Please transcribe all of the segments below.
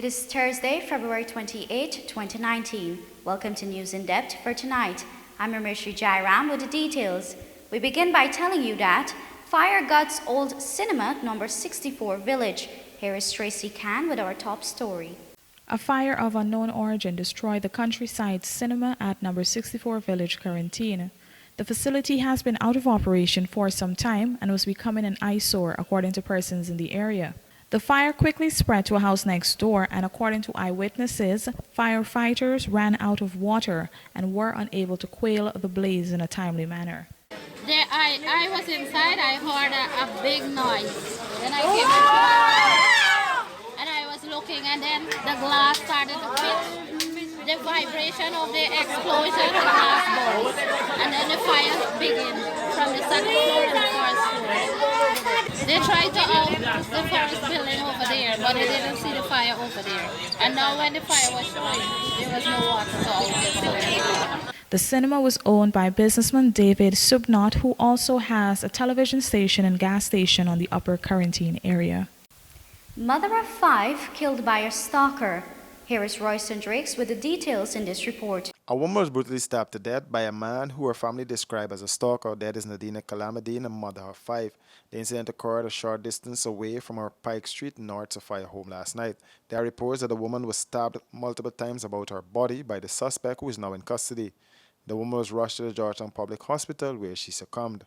It is Thursday, February 28, 2019. Welcome to News in Depth for tonight. I'm Rameshri Jairam with the details. We begin by telling you that fire guts old cinema number 64 village. Here is Tracy Khan with our top story. A fire of unknown origin destroyed the countryside cinema at number 64 Village, Quarantine. The facility has been out of operation for some time and was becoming an eyesore, according to persons in the area. The fire quickly spread to a house next door, and according to eyewitnesses, firefighters ran out of water and were unable to quell the blaze in a timely manner. I was inside, I heard a big noise. Then I came inside and I was looking, and then the glass started to fit. The vibration of the explosion, the glass burst. And then the fire began from the second floor to the first floor. They tried to out the first building over there, but they didn't see the fire over there. And now when the fire was showing, there was no water to out it. The cinema was owned by businessman David Subnot, who also has a television station and gas station on the Upper Quarantine area. Mother of 5 killed by a stalker. Here is Royston Drakes with the details in this report. A woman was brutally stabbed to death by a man who her family described as a stalker. That is Nadina Kalamadine, a mother of 5. The incident occurred a short distance away from her Pike Street North Sophia home last night. There are reports that the woman was stabbed multiple times about her body by the suspect, who is now in custody. The woman was rushed to the Georgetown Public Hospital, where she succumbed.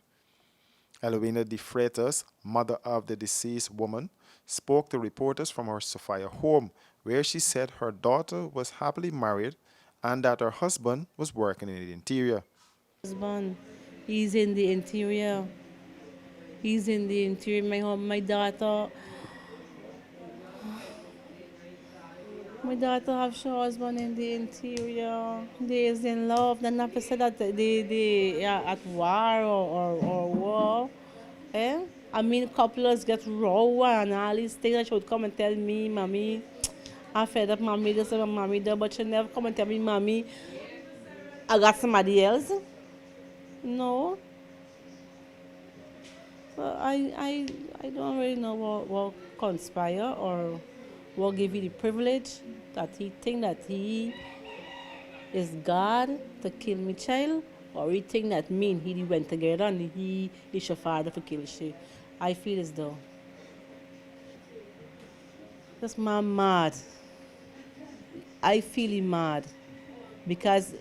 Eloina De Freitas, mother of the deceased woman, spoke to reporters from her Sophia home, where she said her daughter was happily married and that her husband was working in the interior. Husband, he's in the interior. He's in the interior. My daughter have her husband in the interior. They is in love. Then not to say that they are at war or war. Eh? I mean, couples get raw and all these things. She would come and tell me, Mommy, I fed up, Mommy this and Mommy that, but she never come and tell me, Mommy, I got somebody else. No. So I don't really know what conspire or what give you the privilege that he think that he is God to kill me child, or he think that me and he went together and he is your father to kill she. I feel as though this man mad. I feel him mad because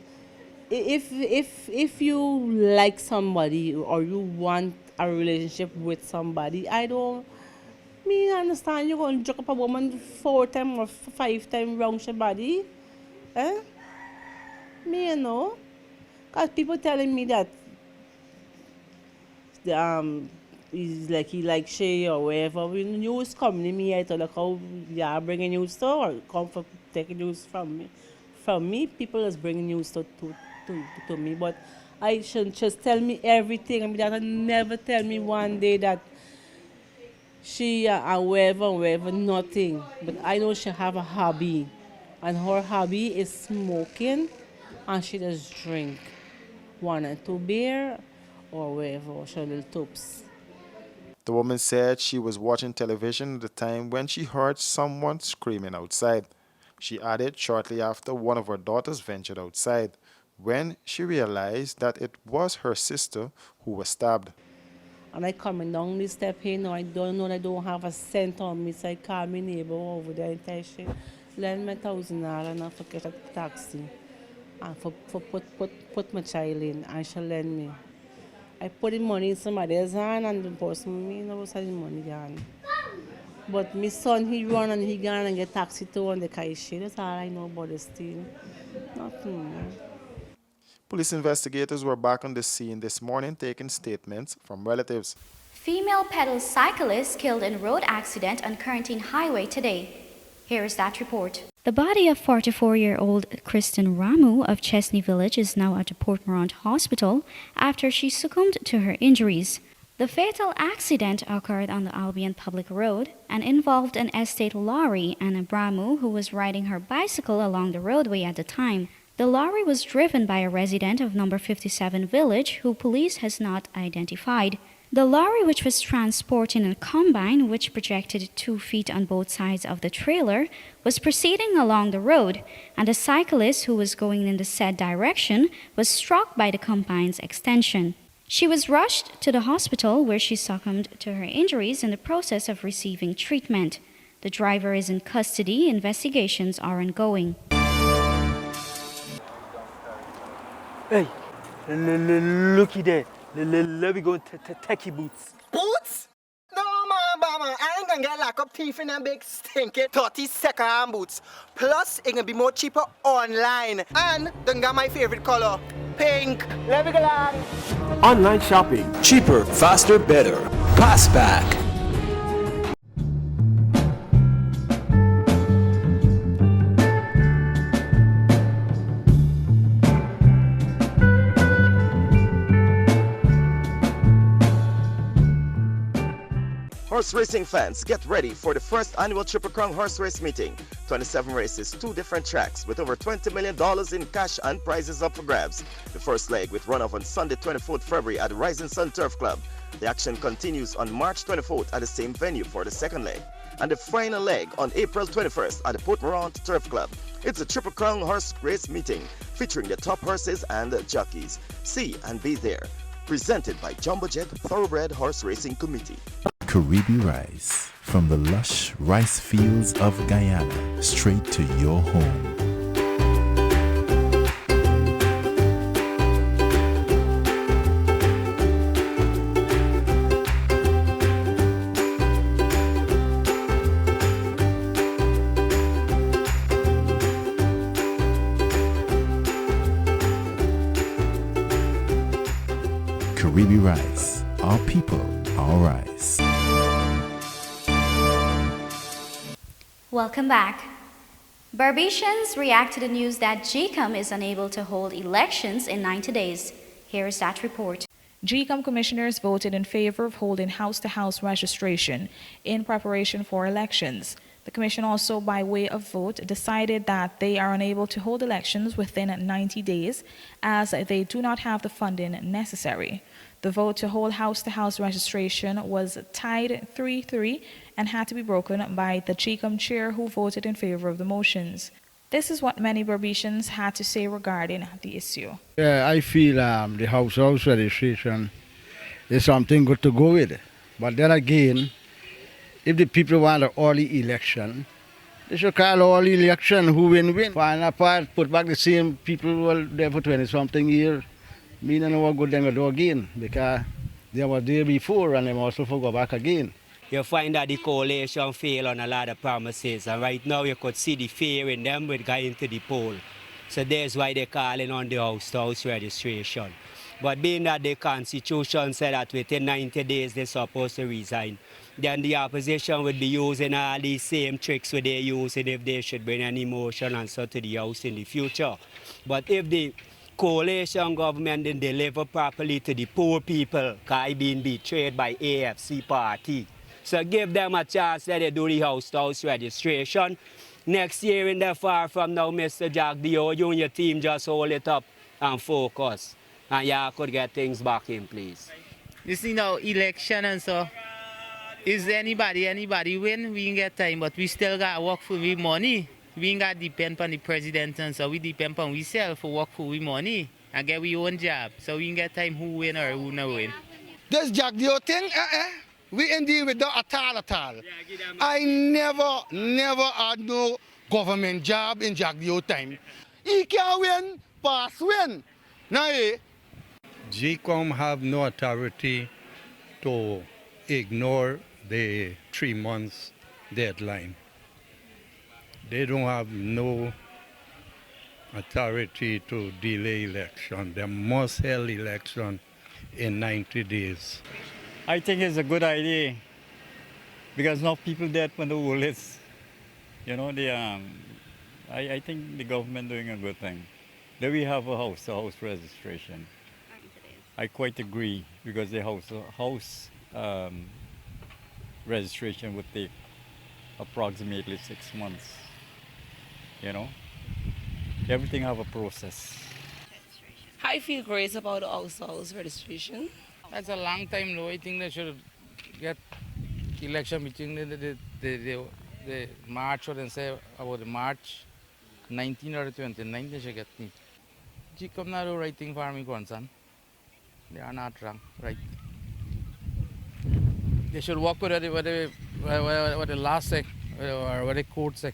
if you like somebody or you want a relationship with somebody, I understand you're going to jerk up a woman 4 times or 5 times round her body. Eh? Me, you know. Because people telling me that he's like he like she or whatever. When news coming to me, I thought like how yeah bringing news to or come for taking news from me. From me, people is bringing news to me. But I shouldn't just tell me everything. I mean, that never tell me one day that she and wherever, nothing. But I know she have a hobby. And her hobby is smoking, and she does drink. 1 or 2 beer or whatever, or she little tubs. The woman said she was watching television at the time when she heard someone screaming outside. She added shortly after one of her daughters ventured outside, when she realized that it was her sister who was stabbed. And I coming down the step here now, I don't know, I don't have a cent on me, so I call my neighbor over there and tell she, lend me $1,000 and I forget a taxi. And for put my child in, and she lend me. I put the money in somebody's hand and the person, me never saw the money gone. But my son, he run and he gone and get taxi to on the Kaishi. That's all I know about the steal. Nothing more. Police investigators were back on the scene this morning taking statements from relatives. Female pedal cyclist killed in road accident on Quarantine Highway today. Here is that report. The body of 44-year-old Kristen Ramu of Chesney Village is now at the Port Morant Hospital after she succumbed to her injuries. The fatal accident occurred on the Albion Public Road and involved an estate lorry and a Ramu who was riding her bicycle along the roadway at the time. The lorry was driven by a resident of number 57 Village who police has not identified. The lorry, which was transporting a combine which projected 2 feet on both sides of the trailer, was proceeding along the road, and a cyclist who was going in the said direction was struck by the combine's extension. She was rushed to the hospital where she succumbed to her injuries in the process of receiving treatment. The driver is in custody. Investigations are ongoing. Hey, looky there. Let me go techie boots. Boots? No, mama, I ain't gonna get lock up teeth in them big stinky 30-second hand boots. Plus, it gonna be more cheaper online. And then got my favorite color, pink. Let me go along. Online shopping. Cheaper, faster, better. Passback. Horse racing fans, get ready for the first annual Triple Crown Horse Race Meeting. 27 races, 2 different tracks with over $20 million in cash and prizes up for grabs. The first leg with runoff on Sunday 24th February at the Rising Sun Turf Club. The action continues on March 24th at the same venue for the second leg. And the final leg on April 21st at the Port Morant Turf Club. It's a Triple Crown Horse Race Meeting featuring the top horses and jockeys. See and be there. Presented by Jumbo Jet Thoroughbred Horse Racing Committee. Caribbean rice from the lush rice fields of Guyana straight to your home. Caribbean rice, our people, our rice. Welcome back. Barbadians react to the news that GECOM is unable to hold elections in 90 days. Here is that report. GECOM commissioners voted in favor of holding house-to-house registration in preparation for elections. The commission also, by way of vote, decided that they are unable to hold elections within 90 days as they do not have the funding necessary. The vote to hold house-to-house registration was tied 3-3 and had to be broken by the GECOM chair, who voted in favor of the motions. This is what many Barbadians had to say regarding the issue. Yeah, I feel the house-to-house registration is something good to go with. But then again, if the people want an early election, they should call all election who win. Find apart, put back the same people who were there for 20-something years. Me don't know what good they're going to do again, because they were there before and they also go back again. You find that the coalition failed on a lot of promises, and right now you could see the fear in them with going to the poll. So that's why they're calling on the house-to-house registration. But being that the Constitution said that within 90 days they're supposed to resign, then the opposition would be using all these same tricks where they're using if they should bring any motion and so to the House in the future. But if the coalition government didn't deliver properly to the poor people, because being betrayed by AFC party. So give them a chance that they do the house-to-house registration. Next year in the far from now, Mr. Jack Dio, you and your team just hold it up and focus. And y'all could get things back in place. You see now, election and so, is anybody win, we can get time, but we still got to work for we money. We ain't got to depend on the president, and so we depend on ourselves for work for we money and get we own job. So we can get time who win or who not win. This Jack Dio thing, we ain't deal with that at all. I never had no government job in Jack Dio time. He can win, pass win. Now, GECOM have no authority to ignore the 3 months deadline. They don't have no authority to delay election. They must hold election in 90 days. I think it's a good idea because now people dead when the whole is, you know, I think the government doing a good thing. Then we have a house registration. I quite agree because the house registration would take approximately 6 months. You know, everything have a process. I feel great about the house registration. That's a long time though. I think they should get election between the March, or then say about the March 19 or 29, they should get me. She come now do right thing for me, grandson. They are not wrong, right? They should work with what the law say, or what the court say.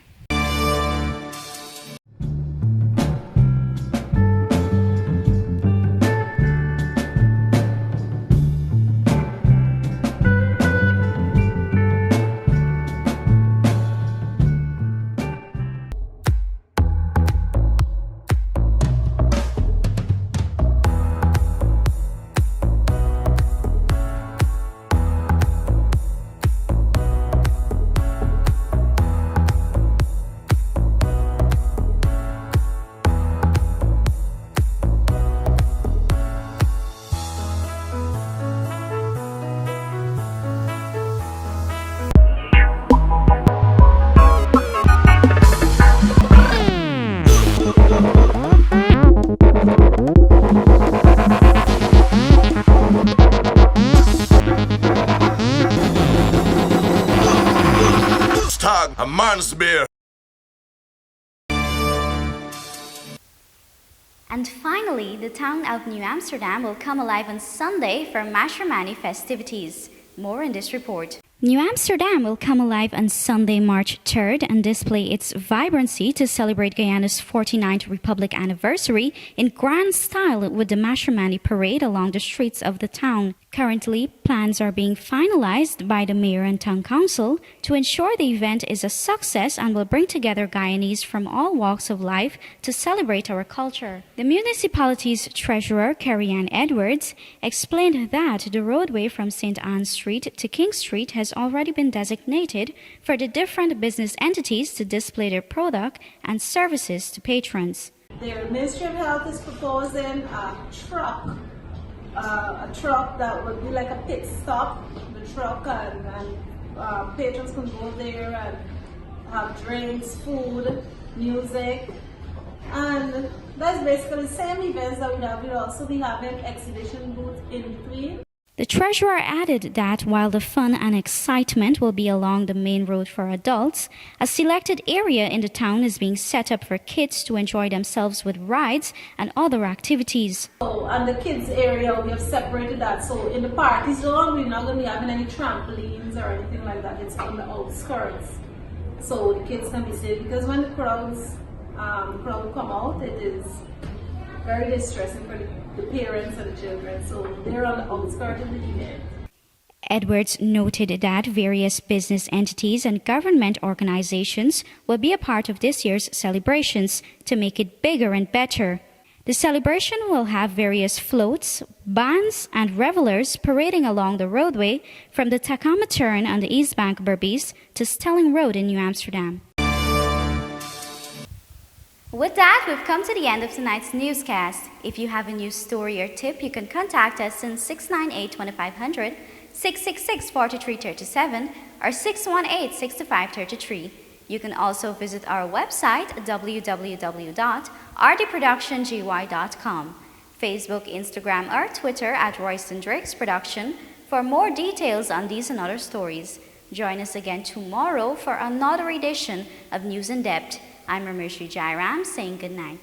A man's beer. And finally, the town of New Amsterdam will come alive on Sunday for Mashermani festivities. More in this report. New Amsterdam will come alive on Sunday, March 3rd and display its vibrancy to celebrate Guyana's 49th Republic anniversary in grand style with the Mashermani parade along the streets of the town. Currently, plans are being finalized by the mayor and town council to ensure the event is a success and will bring together Guyanese from all walks of life to celebrate our culture. The municipality's treasurer, Carrie-Ann Edwards, explained that the roadway from St. Anne Street to King Street has already been designated for the different business entities to display their product and services to patrons. The Ministry of Health is proposing a truck that would be like a pit stop. The truck and patrons can go there and have drinks, food, music, and that's basically the same events that we have. We'll also be having exhibition booths in between. The treasurer added that while the fun and excitement will be along the main road for adults, a selected area in the town is being set up for kids to enjoy themselves with rides and other activities. So, and the kids area, we have separated that. So in the party zone, we're not going to be having any trampolines or anything like that. It's on the outskirts. So the kids can be safe, because when the crowd come out, it is very distressing for the parents and the children, so they're on the outskirts of the event. Edwards noted that various business entities and government organizations will be a part of this year's celebrations to make it bigger and better. The celebration will have various floats, bands, and revelers parading along the roadway from the Takama turn on the East Bank Berbice to Stelling Road in New Amsterdam. With that, we've come to the end of tonight's newscast. If you have a news story or tip, you can contact us on 698-2500, 666-4337, or 618-6533. You can also visit our website, www.rdproductiongy.com, Facebook, Instagram, or Twitter at Royston Drakes Production for more details on these and other stories. Join us again tomorrow for another edition of News in Depth. I'm Ramesh Jairam saying good night.